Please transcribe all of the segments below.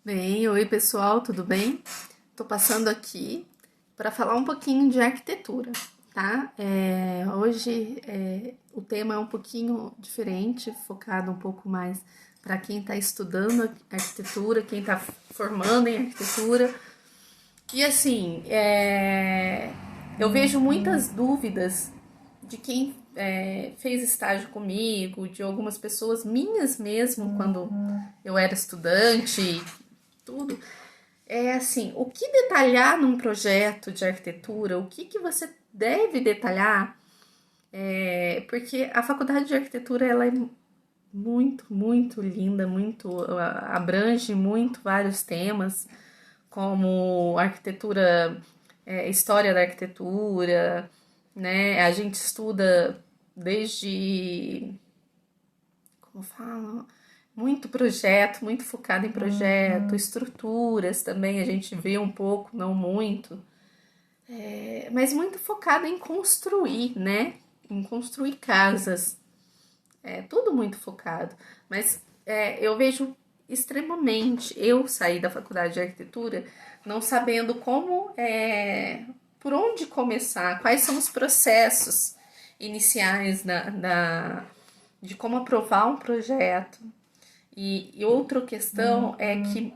Bem, oi pessoal, tudo bem? Tô passando aqui para falar um pouquinho de arquitetura, tá? Hoje o tema é um pouquinho diferente, focado um pouco mais para quem está estudando arquitetura, quem está formando em arquitetura. E assim, eu vejo muitas dúvidas de quem fez estágio comigo, de algumas pessoas minhas mesmo, quando eu era estudante, tudo. É assim, o que detalhar num projeto de arquitetura, o que você deve detalhar, porque a faculdade de arquitetura ela é muito linda, muito abrange muito vários temas, como arquitetura, história da arquitetura, né? A gente estuda desde, como fala, muito projeto, muito focado em projeto, estruturas também a gente vê um pouco, não muito, mas muito focado em construir, né? Em construir casas, tudo muito focado. Mas eu vejo extremamente, eu saí da faculdade de arquitetura não sabendo como, por onde começar, quais são os processos iniciais de como aprovar um projeto. E outra questão é que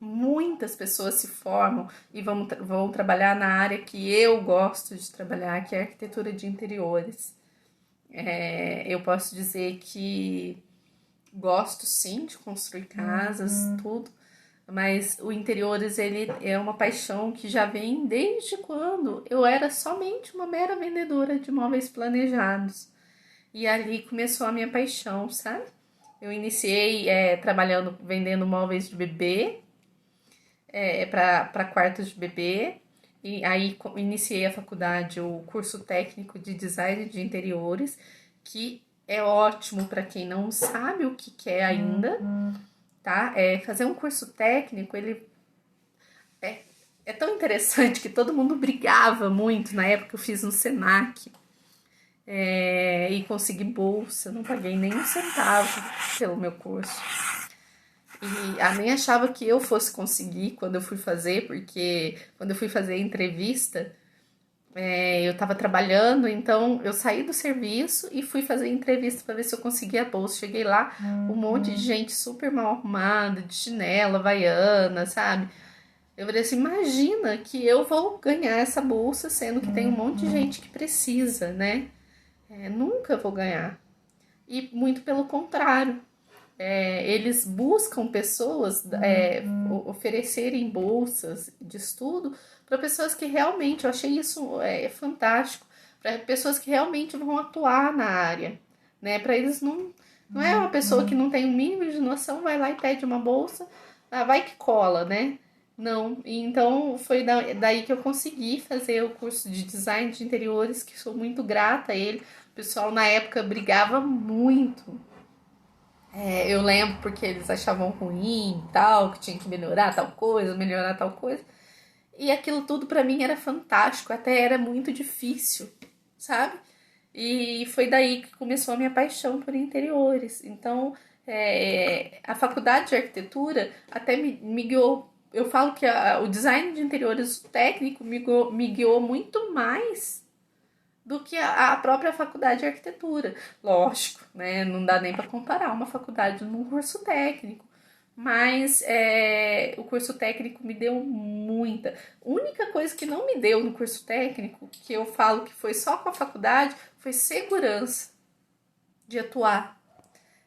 muitas pessoas se formam e vão trabalhar na área que eu gosto de trabalhar, que é a arquitetura de interiores. Eu posso dizer que gosto sim de construir casas, tudo, mas o interiores ele é uma paixão que já vem desde quando eu era somente uma mera vendedora de móveis planejados. E ali começou a minha paixão, sabe? Eu iniciei trabalhando, vendendo móveis de bebê, para quartos de bebê. E aí iniciei a faculdade, o curso técnico de design de interiores, que é ótimo para quem não sabe o que quer ainda, tá? Fazer um curso técnico, ele é, é tão interessante que todo mundo brigava muito na época que eu fiz no Senac. E consegui bolsa, não paguei nem um centavo pelo meu curso. E nem achava que eu fosse conseguir quando eu fui fazer, porque quando eu fui fazer a entrevista, eu estava trabalhando, então eu saí do serviço e fui fazer a entrevista para ver se eu conseguia a bolsa. Cheguei lá, um monte de gente super mal arrumada, de chinela, havaiana, sabe? Eu falei assim, imagina que eu vou ganhar essa bolsa, sendo que tem um monte de gente que precisa, né? Nunca vou ganhar. E muito pelo contrário, eles buscam pessoas, oferecerem bolsas de estudo para pessoas que realmente, eu achei isso fantástico, para pessoas que realmente vão atuar na área, né? Para eles não é uma pessoa que não tem um mínimo de noção, vai lá e pede uma bolsa, vai que cola, né? Não, então foi daí que eu consegui fazer o curso de design de interiores, que sou muito grata a ele. O pessoal na época brigava muito, eu lembro porque eles achavam ruim e tal, que tinha que melhorar tal coisa, melhorar tal coisa. E aquilo tudo para mim era fantástico, até era muito difícil, sabe? E foi daí que começou a minha paixão por interiores. Então, a faculdade de arquitetura até me guiou. Eu falo que o design de interiores técnico me guiou muito mais do que a própria faculdade de arquitetura. Lógico, né? Não dá nem para comparar uma faculdade num curso técnico. Mas o curso técnico me deu muita. A única coisa que não me deu no curso técnico, que eu falo que foi só com a faculdade, foi segurança de atuar.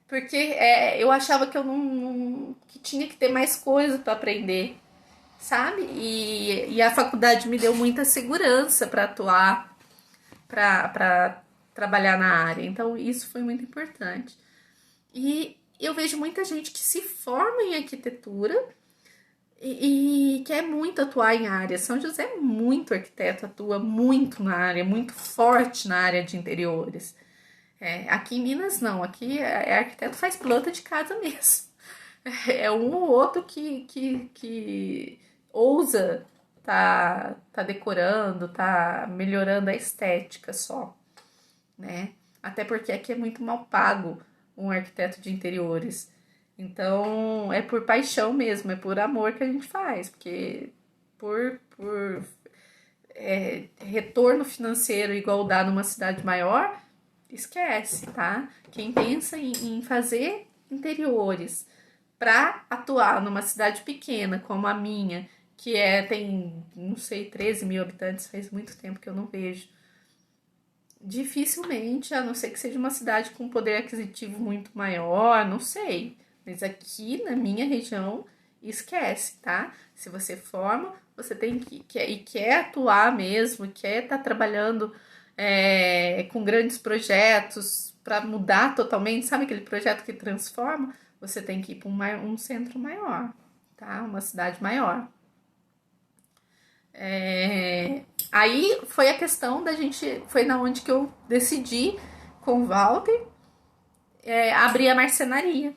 Porque eu achava que eu que tinha que ter mais coisa para aprender, sabe? E a faculdade me deu muita segurança para atuar, para trabalhar na área. Então, isso foi muito importante. E eu vejo muita gente que se forma em arquitetura e quer muito atuar em área. São José é muito arquiteto, atua muito na área, muito forte na área de interiores. Aqui em Minas não, aqui arquiteto faz planta de casa mesmo. É um ou outro que ousa tá decorando, tá melhorando a estética só, né? Até porque aqui é muito mal pago um arquiteto de interiores. Então, é por paixão mesmo, é por amor que a gente faz, porque por retorno financeiro igual dá numa cidade maior, esquece, tá? Quem pensa em fazer interiores para atuar numa cidade pequena como a minha, que tem, não sei, 13 mil habitantes, faz muito tempo que eu não vejo. Dificilmente, a não ser que seja uma cidade com poder aquisitivo muito maior, não sei. Mas aqui na minha região, esquece, tá? Se você forma, você tem e quer atuar mesmo, quer estar trabalhando com grandes projetos para mudar totalmente, sabe aquele projeto que transforma? Você tem que ir para um centro maior, tá? Uma cidade maior. Aí foi a questão da gente, foi na onde que eu decidi com o Walter abrir a marcenaria,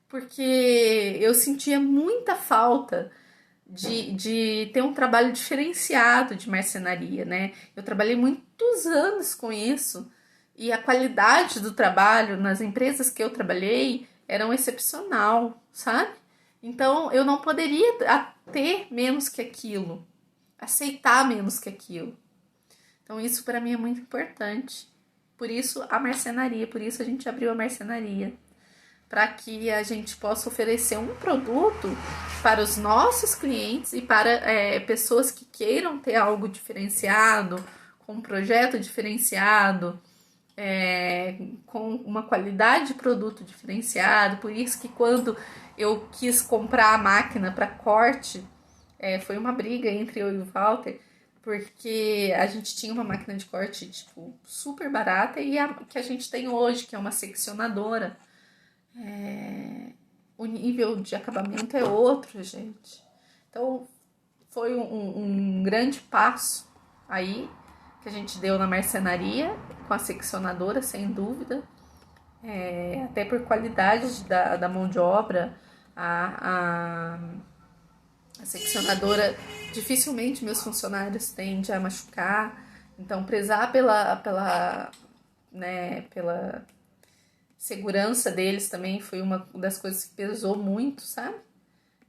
porque eu sentia muita falta de ter um trabalho diferenciado de marcenaria, né? Eu trabalhei muitos anos com isso e a qualidade do trabalho nas empresas que eu trabalhei eram excepcional, sabe? Então eu não poderia ter menos que aquilo, aceitar menos que aquilo. Então isso para mim é muito importante. Por isso a marcenaria, por isso a gente abriu a marcenaria, para que a gente possa oferecer um produto para os nossos clientes e para pessoas que queiram ter algo diferenciado, com um projeto diferenciado, com uma qualidade de produto diferenciado. Por isso que quando eu quis comprar a máquina para corte, foi uma briga entre eu e o Walter, porque a gente tinha uma máquina de corte tipo super barata e a que a gente tem hoje, que é uma seccionadora. O nível de acabamento é outro, gente. Então foi um grande passo aí que a gente deu na marcenaria com a seccionadora, sem dúvida. Até por qualidade da mão de obra, a seccionadora, dificilmente meus funcionários tendem a machucar. Então, prezar pela segurança deles também foi uma das coisas que pesou muito, sabe?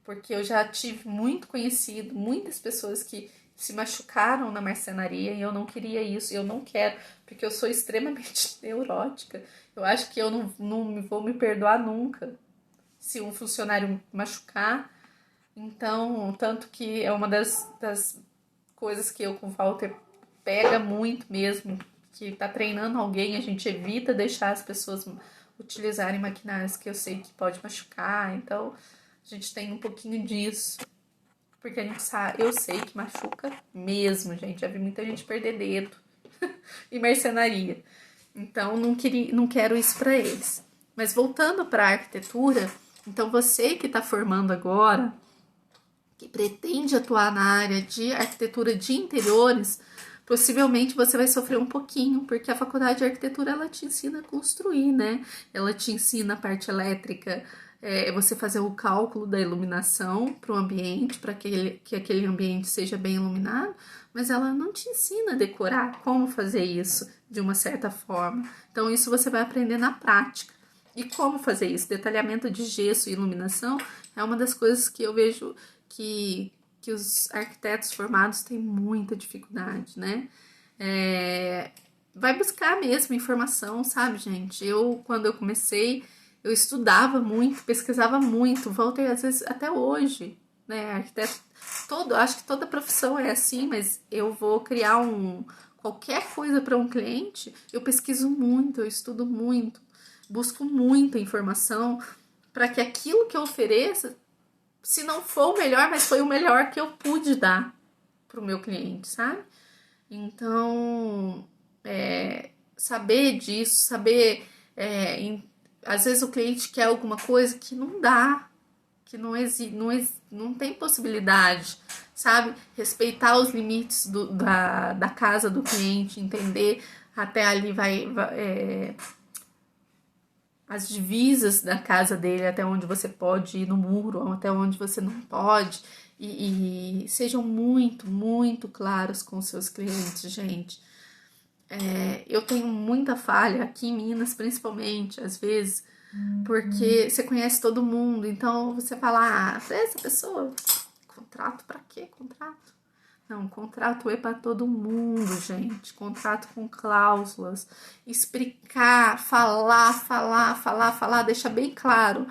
Porque eu já tive muito conhecido, muitas pessoas que se machucaram na marcenaria e eu não queria isso, e eu não quero, porque eu sou extremamente neurótica. Eu acho que eu não vou me perdoar nunca se um funcionário machucar. Então, tanto que é uma das coisas que eu com o Walter pega muito mesmo, que tá treinando alguém, a gente evita deixar as pessoas utilizarem maquinários que eu sei que pode machucar. Então, a gente tem um pouquinho disso, porque a gente sabe, eu sei que machuca mesmo, gente. Já vi muita gente perder dedo em marcenaria. Então, não quero isso para eles. Mas voltando para a arquitetura, então você que está formando agora, que pretende atuar na área de arquitetura de interiores, possivelmente você vai sofrer um pouquinho, porque a faculdade de arquitetura ela te ensina a construir, né? Ela te ensina a parte elétrica, você fazer o cálculo da iluminação para o ambiente, para que aquele ambiente seja bem iluminado, mas ela não te ensina a decorar como fazer isso de uma certa forma. Então, isso você vai aprender na prática. E como fazer isso? Detalhamento de gesso e iluminação é uma das coisas que eu vejo que os arquitetos formados têm muita dificuldade, né? Vai buscar mesmo informação, sabe, gente? Quando eu comecei, eu estudava muito, pesquisava muito, voltei às vezes até hoje, né? Arquiteto, acho que toda profissão é assim, mas eu vou criar qualquer coisa para um cliente, eu pesquiso muito, eu estudo muito, busco muita informação para que aquilo que eu ofereça, se não for o melhor, mas foi o melhor que eu pude dar para o meu cliente, sabe? Então, saber disso, saber... às vezes o cliente quer alguma coisa que não dá, que não tem possibilidade, sabe? Respeitar os limites da casa do cliente, entender até ali as divisas da casa dele, até onde você pode ir no muro, até onde você não pode, e sejam muito, muito claros com seus clientes, gente. Eu tenho muita falha aqui em Minas, principalmente, às vezes, porque você conhece todo mundo, então você fala, essa pessoa, contrato pra quê? Contrato? Não, contrato é para todo mundo, gente. Contrato com cláusulas. Explicar, falar, deixar bem claro.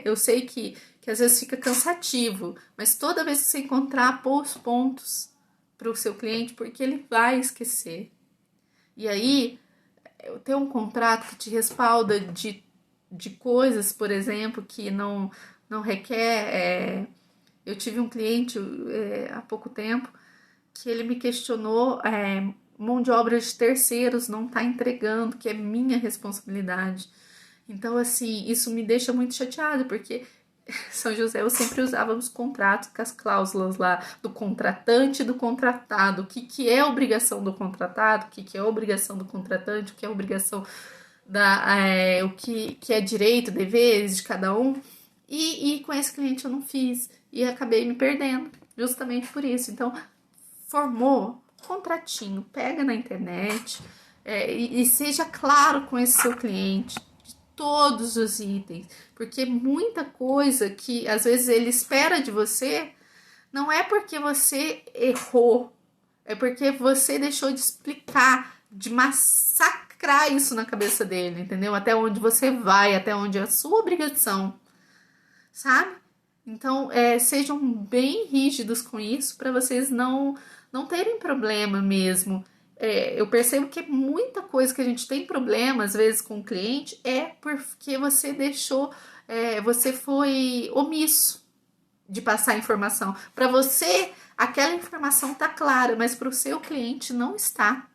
Eu sei que às vezes fica cansativo, mas toda vez que você encontrar, pôr os pontos para o seu cliente, porque ele vai esquecer. E aí, eu tenho um contrato que te respalda de coisas, por exemplo, que não requer. Eu tive um cliente há pouco tempo que ele me questionou, mão de obra de terceiros não está entregando, que é minha responsabilidade. Então, assim, isso me deixa muito chateada, porque São José eu sempre usava os contratos com as cláusulas lá do contratante e do contratado. O que é obrigação do contratado, o que é obrigação do contratante, o que é obrigação o que é direito, deveres de cada um. E com esse cliente eu não fiz e acabei me perdendo, justamente por isso. Então, formou contratinho, pega na internet e seja claro com esse seu cliente de todos os itens, porque muita coisa que às vezes ele espera de você não é porque você errou, é porque você deixou de explicar, de massacrar isso na cabeça dele, entendeu? Até onde você vai, até onde é a sua obrigação, sabe? Então, sejam bem rígidos com isso para vocês não terem problema mesmo. Eu percebo que muita coisa que a gente tem problema, às vezes, com o cliente, é porque você deixou, você foi omisso de passar a informação. Para você, aquela informação tá clara, mas para o seu cliente não está.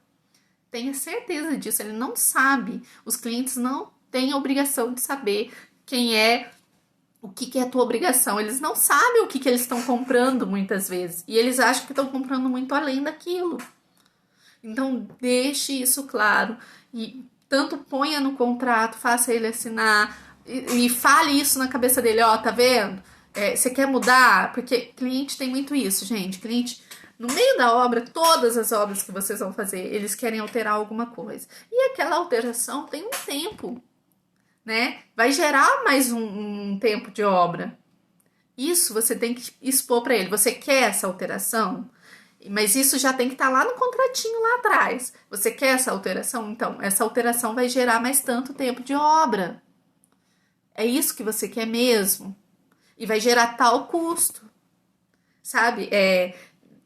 Tenha certeza disso, ele não sabe. Os clientes não têm a obrigação de saber o que é a tua obrigação. Eles não sabem o que eles estão comprando muitas vezes. E eles acham que estão comprando muito além daquilo. Então, deixe isso claro. E tanto ponha no contrato, faça ele assinar. E fale isso na cabeça dele. Tá vendo? Você quer mudar? Porque cliente tem muito isso, gente. Cliente, no meio da obra, todas as obras que vocês vão fazer, eles querem alterar alguma coisa. E aquela alteração tem um tempo, né? Vai gerar mais um tempo de obra. Isso você tem que expor para ele. Você quer essa alteração? Mas isso já tem que estar lá no contratinho lá atrás. Você quer essa alteração? Então, essa alteração vai gerar mais tanto tempo de obra. É isso que você quer mesmo? E vai gerar tal custo. Sabe?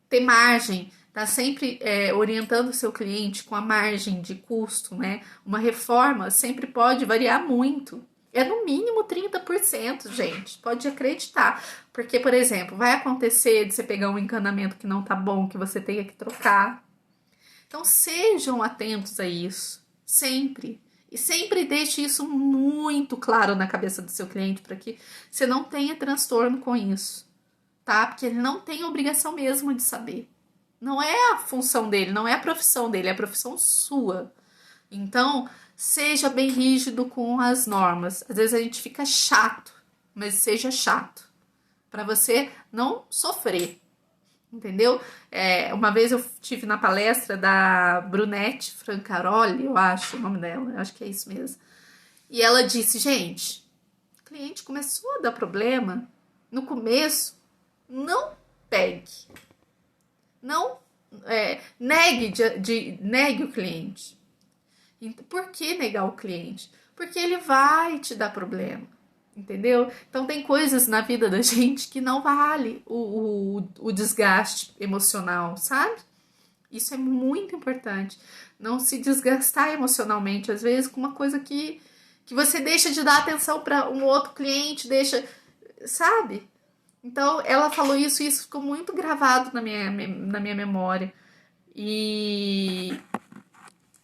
Ter margem. Tá sempre orientando o seu cliente com a margem de custo, né? Uma reforma sempre pode variar muito. É no mínimo 30%, gente. Pode acreditar. Porque, por exemplo, vai acontecer de você pegar um encanamento que não tá bom, que você tenha que trocar. Então, sejam atentos a isso. Sempre. E sempre deixe isso muito claro na cabeça do seu cliente para que você não tenha transtorno com isso. Tá? Porque ele não tem obrigação mesmo de saber. Não é a função dele, não é a profissão dele, é a profissão sua. Então, seja bem rígido com as normas. Às vezes a gente fica chato, mas seja chato. Para você não sofrer. Entendeu? Uma vez eu tive na palestra da Brunete Francaroli, eu acho o nome dela, eu acho que é isso mesmo. E ela disse, gente, o cliente começou a dar problema no começo, não pegue. Não negue o cliente. Por que negar o cliente? Porque ele vai te dar problema, entendeu? Então tem coisas na vida da gente que não vale o desgaste emocional, sabe? Isso é muito importante. Não se desgastar emocionalmente, às vezes, com uma coisa que você deixa de dar atenção para um outro cliente, sabe? Então, ela falou isso e isso ficou muito gravado na minha memória. E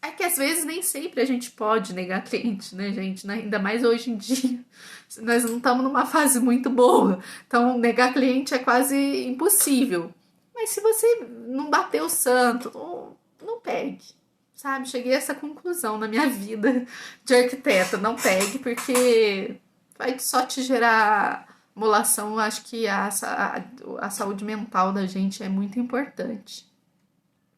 é que às vezes nem sempre a gente pode negar cliente, né, gente? Ainda mais hoje em dia. Nós não estamos numa fase muito boa. Então, negar cliente é quase impossível. Mas se você não bater o santo, não pegue. Sabe? Cheguei a essa conclusão na minha vida de arquiteta. Não pegue, porque vai só te gerar molação. Eu acho que a saúde mental da gente é muito importante,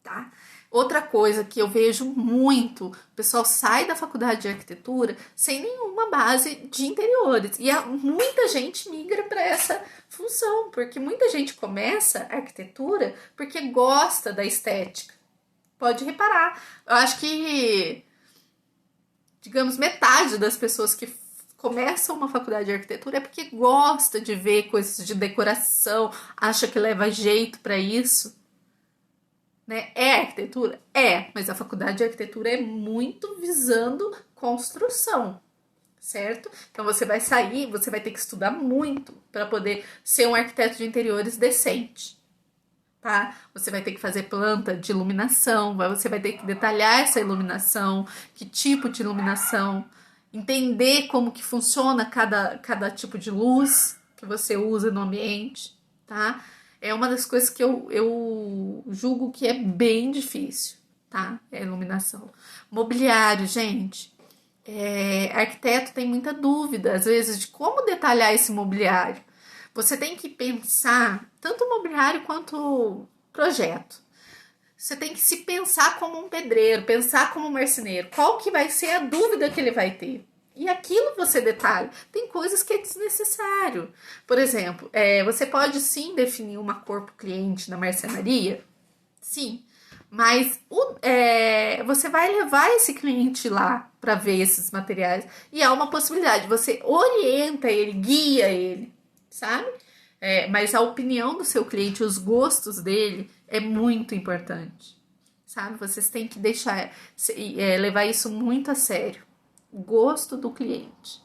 tá? Outra coisa que eu vejo muito, o pessoal sai da faculdade de arquitetura sem nenhuma base de interiores. E muita gente migra para essa função, porque muita gente começa a arquitetura porque gosta da estética. Pode reparar. Eu acho que, digamos, metade das pessoas que começam uma faculdade de arquitetura é porque gosta de ver coisas de decoração, acha que leva jeito para isso. Né? É arquitetura? É, mas a faculdade de arquitetura é muito visando construção, certo? Então você vai sair, você vai ter que estudar muito para poder ser um arquiteto de interiores decente, tá? Você vai ter que fazer planta de iluminação, você vai ter que detalhar essa iluminação, que tipo de iluminação, entender como que funciona cada tipo de luz que você usa no ambiente, tá? É uma das coisas que eu julgo que é bem difícil, tá? É a iluminação. Mobiliário, gente. Arquiteto tem muita dúvida, às vezes, de como detalhar esse mobiliário. Você tem que pensar, tanto o mobiliário quanto o projeto. Você tem que se pensar como um pedreiro, pensar como um marceneiro. Qual que vai ser a dúvida que ele vai ter? E aquilo você detalha. Tem coisas que é desnecessário. Por exemplo, você pode sim definir uma cor para o cliente na marcenaria. Sim. Mas você vai levar esse cliente lá para ver esses materiais. E há uma possibilidade. Você orienta ele, guia ele, sabe? Mas a opinião do seu cliente, os gostos dele é muito importante. Sabe? Vocês têm que levar isso muito a sério. O gosto do cliente.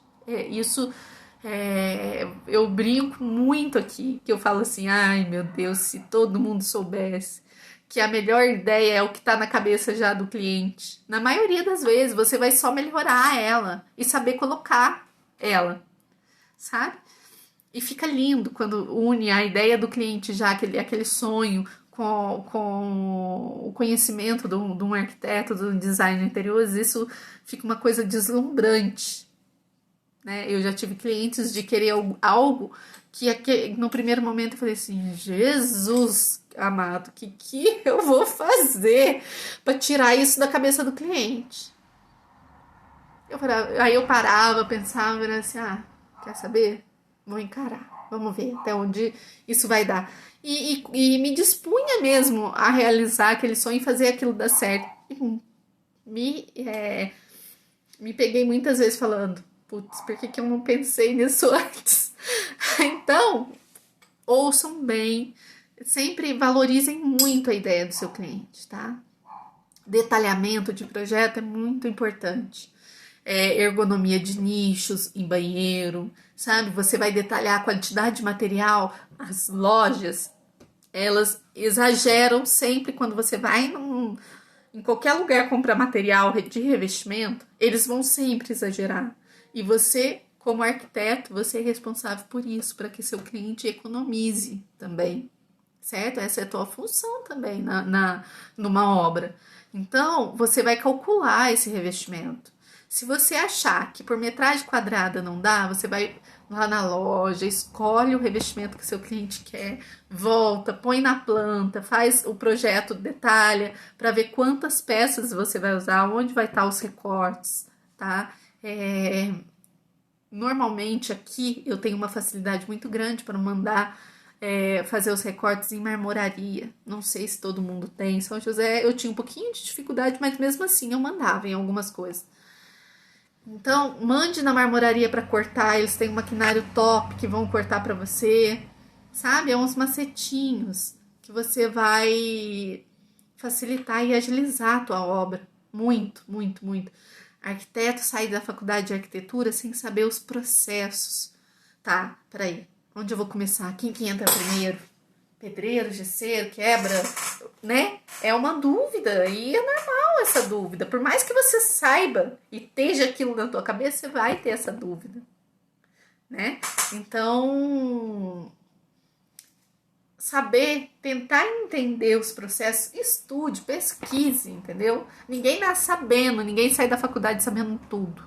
Eu brinco muito aqui, que eu falo assim, ai meu Deus, se todo mundo soubesse que a melhor ideia é o que está na cabeça já do cliente. Na maioria das vezes, você vai só melhorar ela e saber colocar ela, sabe? E fica lindo quando une a ideia do cliente já, aquele sonho, com o conhecimento de um arquiteto, do design de interiores. Isso fica uma coisa deslumbrante, né? Eu já tive clientes de querer algo que no primeiro momento eu falei assim, Jesus amado, que eu vou fazer para tirar isso da cabeça do cliente? Aí eu parava, pensava, era assim, quer saber? Vou encarar, vamos ver até onde isso vai dar. E me dispunha mesmo a realizar aquele sonho e fazer aquilo dar certo. Me peguei muitas vezes falando, putz, por que eu não pensei nisso antes? Então, ouçam bem, sempre valorizem muito a ideia do seu cliente, tá? Detalhamento de projeto é muito importante. Ergonomia de nichos em banheiro, sabe? Você vai detalhar a quantidade de material. As lojas, elas exageram sempre quando você vai em qualquer lugar comprar material de revestimento, eles vão sempre exagerar. E você, como arquiteto, você é responsável por isso, para que seu cliente economize também, certo? Essa é a tua função também numa obra. Então, você vai calcular esse revestimento. Se você achar que por metragem quadrada não dá, você vai lá na loja, escolhe o revestimento que seu cliente quer, volta, põe na planta, faz o projeto, detalha, para ver quantas peças você vai usar, onde vai estar os recortes, tá? Normalmente aqui eu tenho uma facilidade muito grande para mandar fazer os recortes em marmoraria. Não sei se todo mundo tem. São José eu tinha um pouquinho de dificuldade, mas mesmo assim eu mandava em algumas coisas. Então, mande na marmoraria para cortar, eles têm um maquinário top que vão cortar para você, sabe? É uns macetinhos que você vai facilitar e agilizar a tua obra. Muito, muito, muito. Arquiteto sai da faculdade de arquitetura sem saber os processos. Tá, peraí, onde eu vou começar? Quem que entra primeiro? Pedreiro, gesseiro, quebra, né? É uma dúvida e é normal essa dúvida. Por mais que você saiba e esteja aquilo na tua cabeça, você vai ter essa dúvida, né? Então, saber, tentar entender os processos, estude, pesquise, entendeu? Ninguém nasce sabendo, ninguém sai da faculdade sabendo tudo.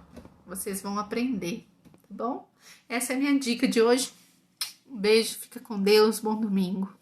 Vocês vão aprender, tá bom? Essa é a minha dica de hoje. Um beijo, fica com Deus, bom domingo.